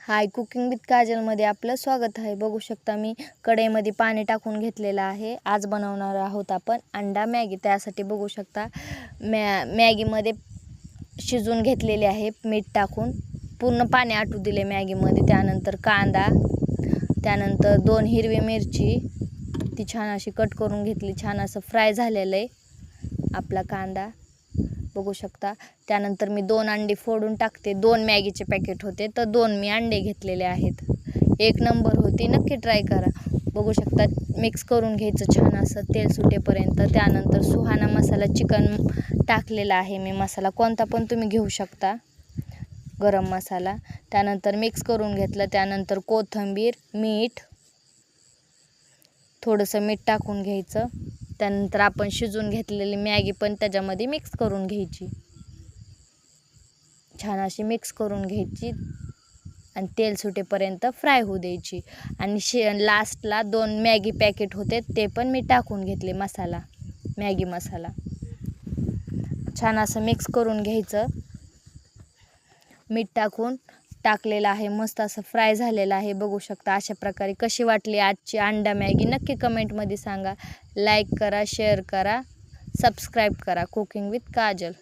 High, cooking with काजलमध्ये आपलं स्वागत आहे। बघू शकता मी कढईमध्ये पाणी टाकून घेतलेलं आहे। आज बनवणार आहोत आपण अंडा मॅगी। त्यासाठी बघू शकता मॅगीमध्ये शिजून घेतलेले आहे मीठ टाकून, पूर्ण पाणी आटू दिले मॅगीमध्ये। त्यानंतर कांदा, त्यानंतर 2 हिरवी मिरची ती छान अशी कट करून घेतली। छान असं फ्राय झालेलं आहे आपला कांदा, बघू शकता। त्यानंतर मी 2 अंडी फोडून टाकते। 2 मॅगीचे पॅकेट होते तर 2 मी अंडे घेतलेले आहेत। एक नंबर होती, नक्की ट्राय करा। बघू शकता मिक्स करून घ्यायचं छान असं तेल सुटेपर्यंत। त्यानंतर सुहाना मसाला चिकन टाकलेला आहे मी, मसाला कोणता पण तुम्ही घेऊ शकता, गरम मसाला। त्यानंतर मिक्स करून घेतलं। त्यानंतर कोथिंबीर, मीठ, थोडंसं मीठ टाकून घ्यायचं। त्यानंतर आपण शिजून घेतलेली मॅगी पण त्याच्यामध्ये मिक्स करून घ्यायची, छान अशी मिक्स करून घ्यायची आणि तेल सुटेपर्यंत फ्राय होऊ द्यायची। आणि लास्टला 2 मॅगी पॅकेट होते ते पण मी टाकून घेतले, मसाला, मॅगी मसाला। छान असं मिक्स करून घ्यायचं, मीठ टाकलेलं आहे, मस्त असं फ्राय झालेलं आहे। बघू शकता अशा प्रकारे। कशी वाटली आजची अंडा मॅगी नक्की कमेंटमध्ये सांगा। लाईक करा, शेअर करा, सबस्क्राईब करा कुकिंग विथ काजल।